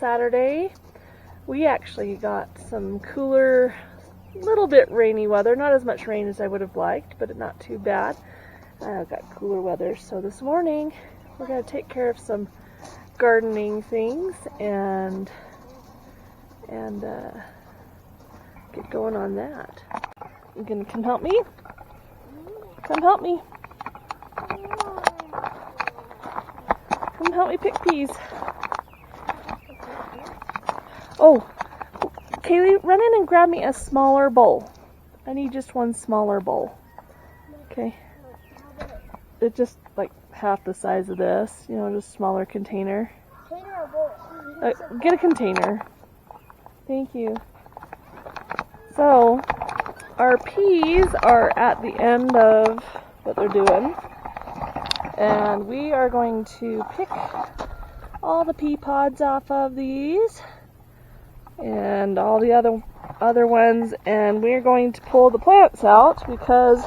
Saturday. We actually got some cooler, little bit rainy weather. Not as much rain as I would have liked, but not too bad. Got cooler weather. So this morning we're going to take care of some gardening things and get going on that. You gonna come help me? Come help me. Come help me pick peas. Oh, Kaylee, run in and grab me a smaller bowl. I need just one smaller bowl. Okay. It's just like half the size of this, you know, just smaller container. Container or bowl? Get a container. Thank you. So, our peas are at the end of what they're doing. And we are going to pick all the pea pods off of these and all the other ones, and we're going to pull the plants out because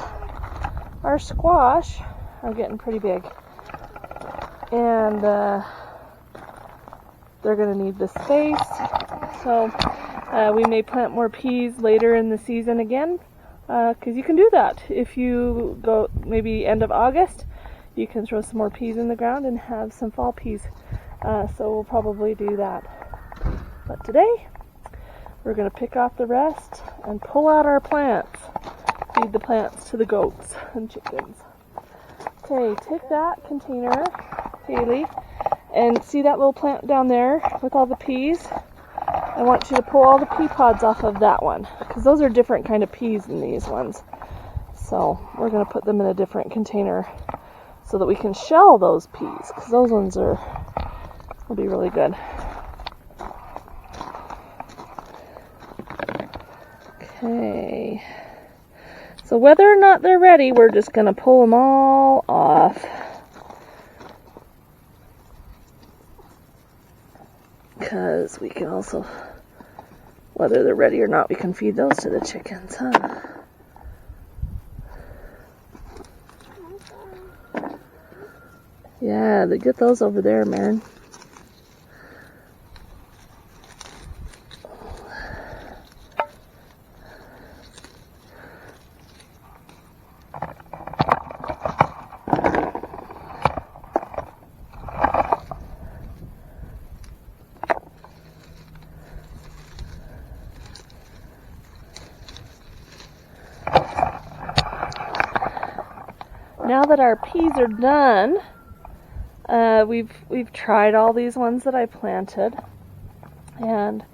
our squash are getting pretty big. And they're going to need the space. So we may plant more peas later in the season again, because you can do that. If you go maybe end of August, you can throw some more peas in the ground and have some fall peas. So we'll probably do that. But today, we're going to pick off the rest and pull out our plants. Feed the plants to the goats and chickens. Okay, take that container, Haley, and see that little plant down there with all the peas? I want you to pull all the pea pods off of that one, because those are different kind of peas than these ones. So we're going to put them in a different container so that we can shell those peas, because those ones will be really good. Okay. So whether or not they're ready, we're just going to pull them all off. Because we can also, whether they're ready or not, we can feed those to the chickens, huh? Yeah, they get those over there, man. Now that our peas are done, we've tried all these ones that I planted, and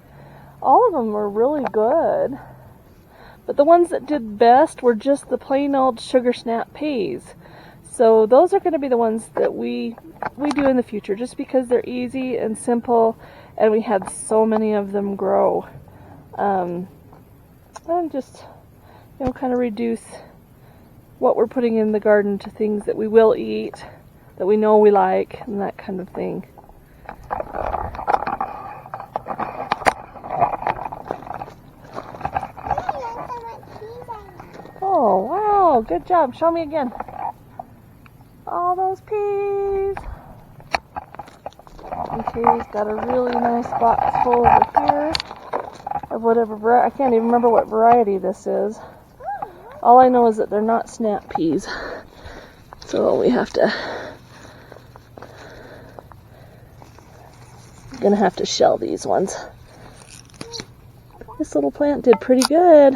all of them were really good. But the ones that did best were just the plain old sugar snap peas. So those are going to be the ones that we do in the future, just because they're easy and simple, and we had so many of them grow. And just, you know, kind of reduce what we're putting in the garden to things that we will eat, that we know we like, and that kind of thing. Oh, wow, good job. Show me again. All those peas. Okay, we've got a really nice box full over here of whatever variety. I can't even remember what variety this is. All I know is that they're not snap peas. So we have to, gonna have to shell these ones. This little plant did pretty good.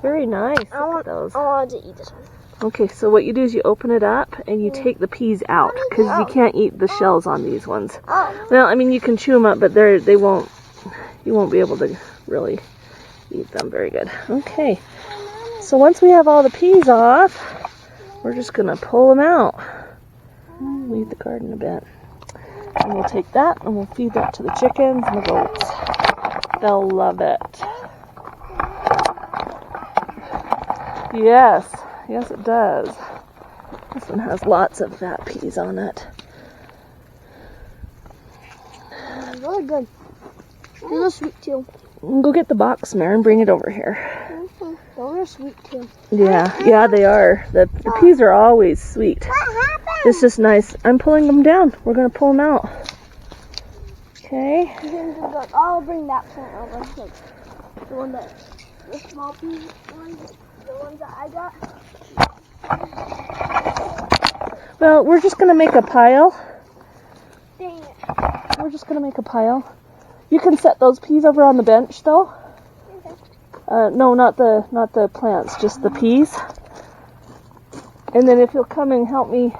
Very nice. Look at those. I want to eat this one. Okay, so what you do is you open it up and you take the peas out, because you can't eat the shells on these ones. Well, I mean, you can chew them up, but you won't be able to really eat them very good. Okay. So once we have all the peas off, we're just going to pull them out. Weed the garden a bit. And we'll take that and we'll feed that to the chickens and the goats. They'll love it. Yes, yes it does. This one has lots of fat peas on it. Really good. A little sweet too. Go get the box, Mare, and bring it over here. Those are sweet too. Yeah, they are. The peas are always sweet. What happened? It's just nice. I'm pulling them down. We're going to pull them out. Okay. You can just go, I'll bring that plant over. Like, the one that, the small pea ones, the ones that I got. Well, we're just going to make a pile. Dang it. We're just going to make a pile. You can set those peas over on the bench, though. Okay. No, not the plants, just the peas. And then if you'll come and help me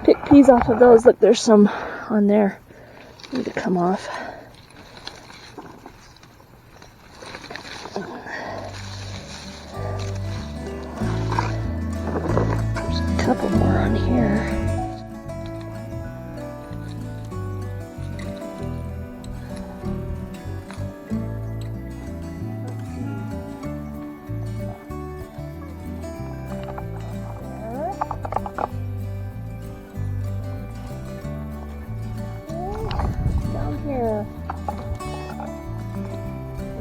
pick peas off of those, look, there's some on there. Need to come off. There's a couple more on here. Down here.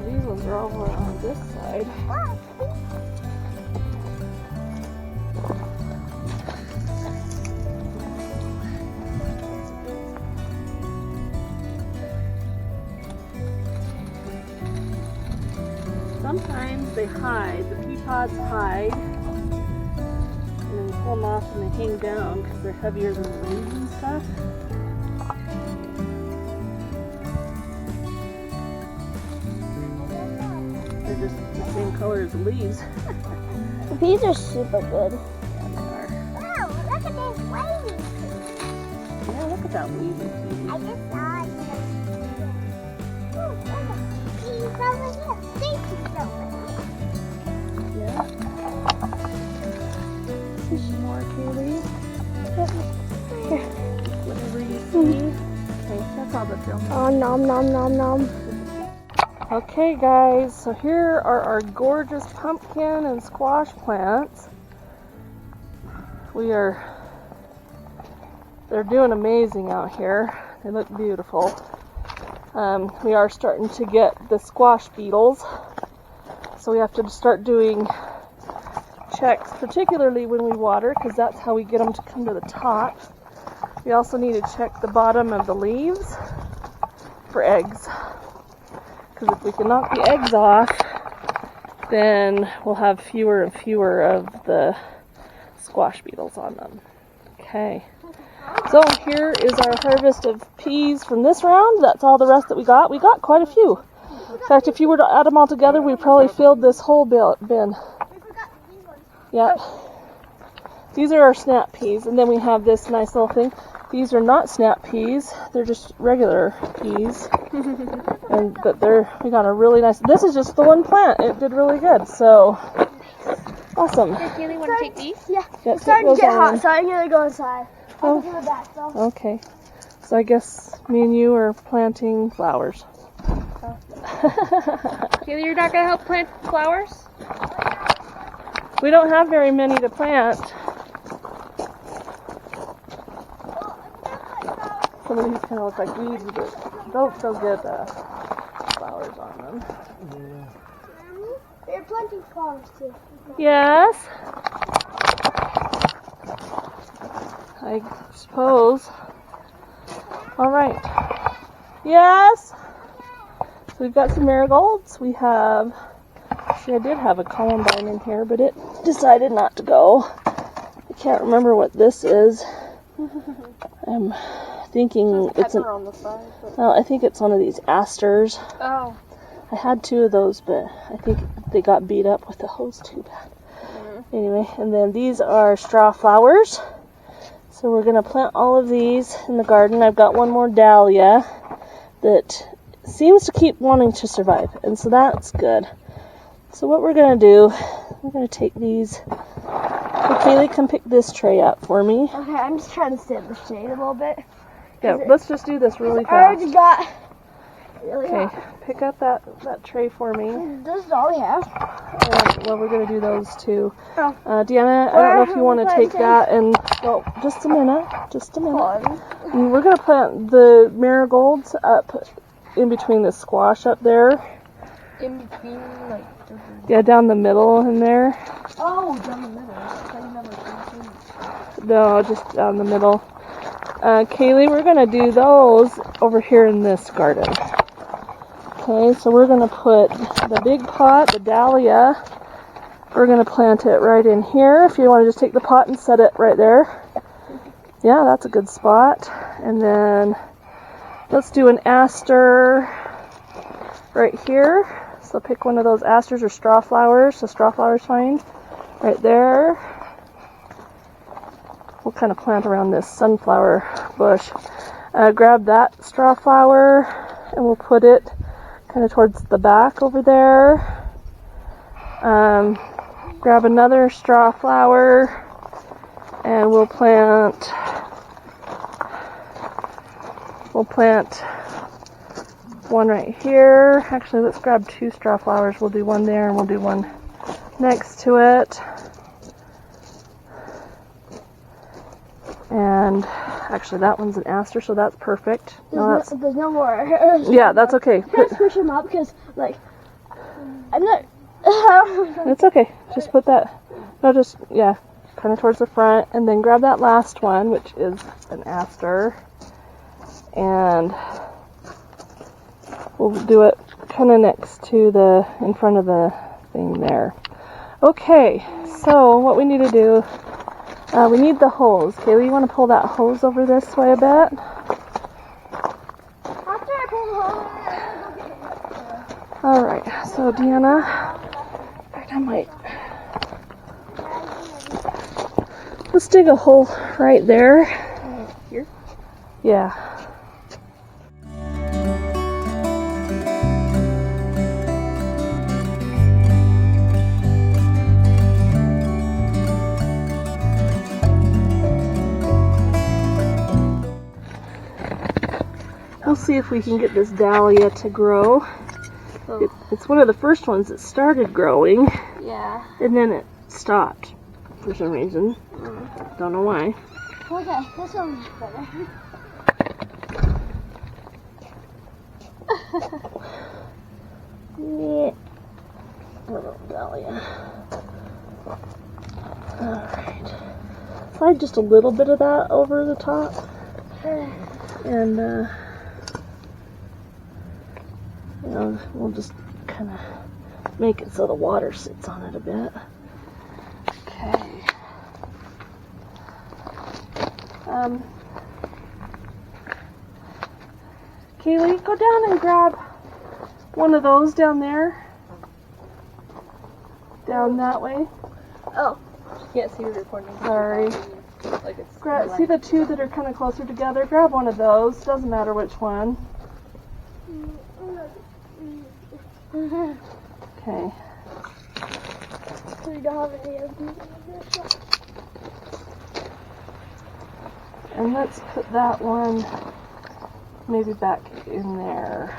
These ones are over on this side. Sometimes they hide, the pea pods hide, and then you pull them off and they hang down because they're heavier than the leaves and stuff. They're just the same color as the leaves. The peas are super good. Yeah, they are. Wow, look at this wavy. Yeah, look at that wavy pea. I just saw it. Peas over here. Big peas over Yeah. See some more, Kaylee. here. Whatever you see. Okay, that's all the film. Oh, nom nom nom nom. Okay guys, so here are our gorgeous pumpkin and squash plants. They're doing amazing out here. They look beautiful. We are starting to get the squash beetles, so we have to start doing checks, particularly when we water, because that's how we get them to come to the top. We also need to check the bottom of the leaves for eggs. Because if we can knock the eggs off, then we'll have fewer and fewer of the squash beetles on them. Okay. So here is our harvest of peas from this round. That's all the rest that we got. We got quite a few. In fact, if you were to add them all together, we probably filled this whole bin. We forgot these ones. Yep. These are our snap peas, and then we have this nice little thing. These are not snap peas; they're just regular peas. But we got a really nice. This is just the one plant. It did really good. So awesome. Hey, Kaylee, want to take these? Yeah. Yeah, It's starting to take get those hot, on. so I'm gonna go inside. Oh. I'll give it back though. Okay. So I guess me and you are planting flowers. Kaylee, you're not gonna help plant flowers? We don't have very many to plant. Some of these kind of look like weeds, but they'll get flowers on them. They're planting flowers too. Yes. I suppose. All right. Yes. So we've got some marigolds. We have. See, I did have a columbine in here, but it decided not to go. I can't remember what this is. I'm thinking it's an. on the side. Well, I think it's one of these asters. Oh. I had 2 of those, but I think they got beat up with the hose too bad. Anyway, and then these are straw flowers. So we're going to plant all of these in the garden. I've got one more dahlia that seems to keep wanting to survive, and so that's good. So what we're going to do, we're going to take these. Hey, Kaylee, come pick this tray up for me. Okay, I'm just trying to sit in the shade a little bit. Yeah, let's just do this really I fast. already got really Okay, hot. pick up that tray for me. This is all we have. Well, we're going to do those too. Oh. Deanna, I don't know if you want to take that and, well, just a minute. And we're going to plant the marigolds up in between the squash up there. In between, like. Yeah, down the middle in there. Oh, down the middle. No, just down the middle. Kaylee, we're going to do those over here in this garden. Okay, so we're going to put the big pot, the dahlia, we're going to plant it right in here. If you want to just take the pot and set it right there. Yeah, that's a good spot. And then let's do an aster right here. So pick one of those asters or straw flowers. So straw flowers fine. Right there. We'll kind of plant around this sunflower bush. Grab that straw flower and we'll put it kind of towards the back over there. Grab another straw flower and we'll plant one right here. Actually, let's grab 2 straw flowers. We'll do one there and we'll do one next to it. And actually that one's an aster, so that's perfect. There's no more. Yeah, that's okay. Let's push them up because, like, I'm not. It's okay. Just put that. No, just, yeah, kind of towards the front. And then grab that last one, which is an aster. And we'll do it kind of next to in front of the thing there. Okay, so what we need to do, we need the hose. Kaylee, you want to pull that hose over this way a bit? After I pull the hole, I'm gonna go get it. Alright, so Deanna, I might. Let's dig a hole right there. Here? Yeah. We'll see if we can get this dahlia to grow. It's one of the first ones that started growing, Yeah. and then it stopped for some reason. Don't know why. Okay, this one's better. Yeah. Little dahlia. Alright. Slide just a little bit of that over the top. And, you know, we'll just kind of make it so the water sits on it a bit. Okay. Kaylee, go down and grab one of those down there. Down that way. Oh. Can't see the recording. Sorry. Like it's See the 2 that are kind of closer together? Grab one of those. Doesn't matter which one. Okay. So you don't have any of these. And let's put that one maybe back in there.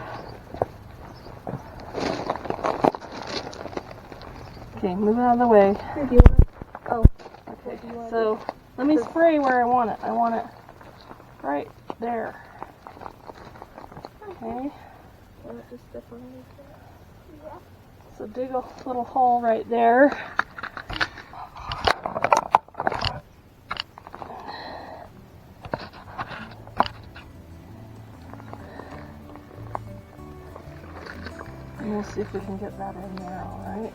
Okay, move out of the way. Here, do you want it? Oh. Okay, so let me spray where I want it. I want it right there. Okay. So dig a little hole right there. And we'll see if we can get that in there, all right?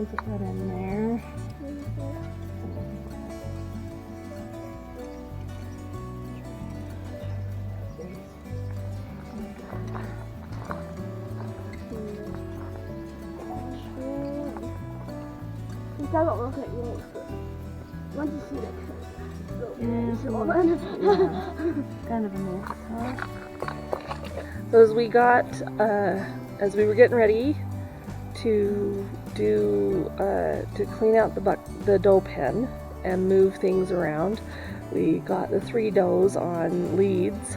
Put that in there. It doesn't look like yours, but once you see it, Kind of a mix, huh? So as we got, as we were getting ready to clean out the dough pen and move things around, we got the 3 doughs on leads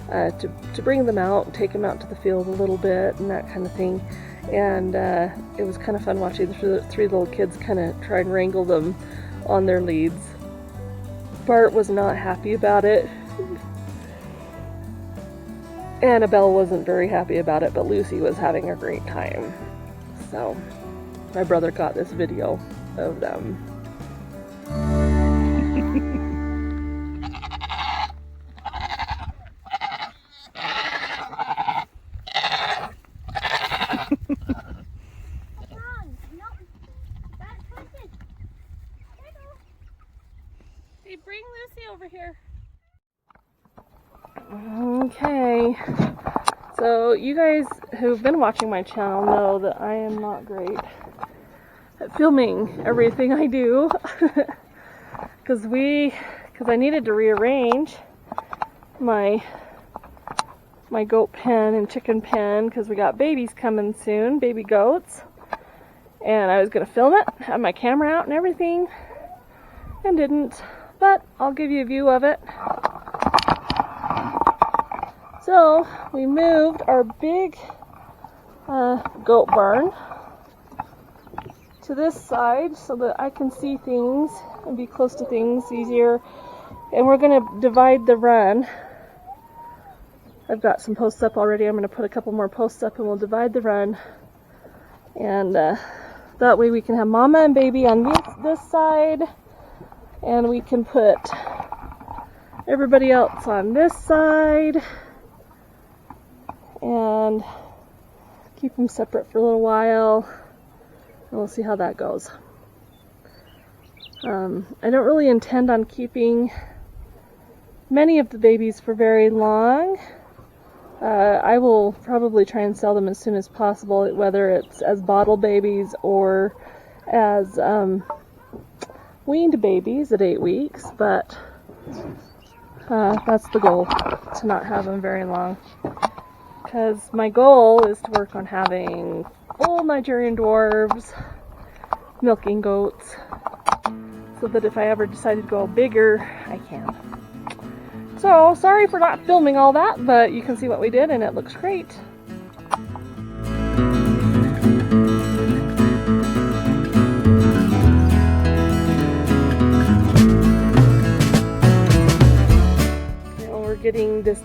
to bring them out, take them out to the field a little bit and that kind of thing. And it was kind of fun watching the 3 little kids kind of try and wrangle them on their leads. Bart was not happy about it. Annabelle wasn't very happy about it, but Lucy was having a great time. So my brother got this video of them. Hey, bring Lucy over here. Okay, so you guys who've been watching my channel know that I am not great at filming everything I do because I needed to rearrange my goat pen and chicken pen because we got babies coming soon, baby goats, and I was gonna film it, have my camera out and everything, and didn't, but I'll give you a view of it. So we moved our big goat barn to this side so that I can see things and be close to things easier. And we're going to divide the run. I've got some posts up already. I'm going to put a couple more posts up and we'll divide the run. And that way we can have mama and baby on this side. And we can put everybody else on this side. And keep them separate for a little while, and we'll see how that goes. I don't really intend on keeping many of the babies for very long. I will probably try and sell them as soon as possible, whether it's as bottle babies or as weaned babies at 8 weeks, but that's the goal, to not have them very long. Because my goal is to work on having full Nigerian dwarves, milking goats, so that if I ever decide to go bigger, I can. So, sorry for not filming all that, but you can see what we did and it looks great.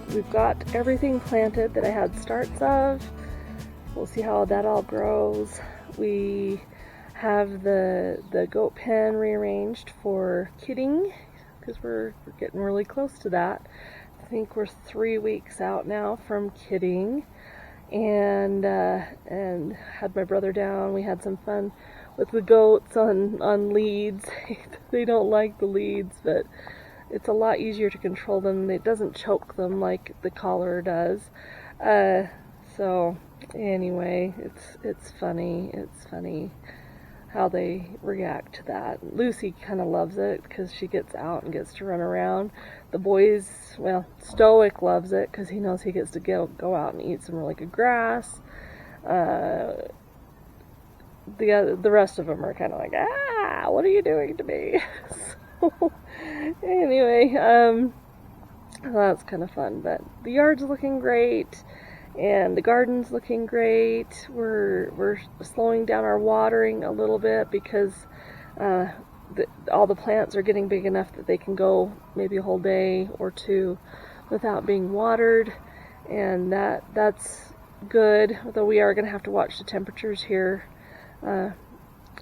We've got everything planted that I had starts of. We'll see how that all grows. We have the goat pen rearranged for kidding because we're getting really close to that. I think we're 3 weeks out now from kidding, and had my brother down. We had some fun with the goats on leads. They don't like the leads, but it's a lot easier to control them. It doesn't choke them like the collar does. So anyway, it's funny. It's funny how they react to that. Lucy kind of loves it because she gets out and gets to run around. The boys, well, Stoic loves it because he knows he gets to go out and eat some really good grass. The rest of them are kind of like, what are you doing to me? So anyway, that's kind of fun, but the yard's looking great and the garden's looking great. We're slowing down our watering a little bit because all the plants are getting big enough that they can go maybe a whole day or two without being watered, and that's good, though we are going to have to watch the temperatures here.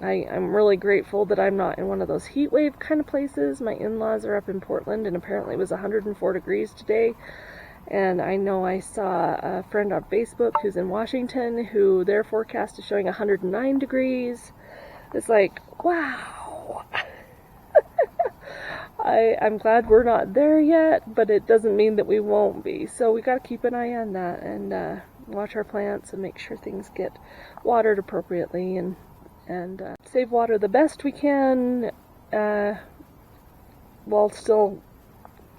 I'm really grateful that I'm not in one of those heat wave kind of places. My in-laws are up in Portland, and apparently it was 104 degrees today. And I know I saw a friend on Facebook who's in Washington who their forecast is showing 109 degrees. It's like, wow. I'm glad we're not there yet, but it doesn't mean that we won't be. So we got to keep an eye on that and watch our plants and make sure things get watered appropriately and save water the best we can while still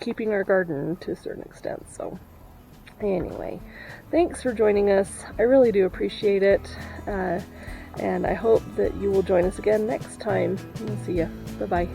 keeping our garden to a certain extent. So anyway, thanks for joining us. I really do appreciate it, and I hope that you will join us again next time. We'll see you. Bye-bye.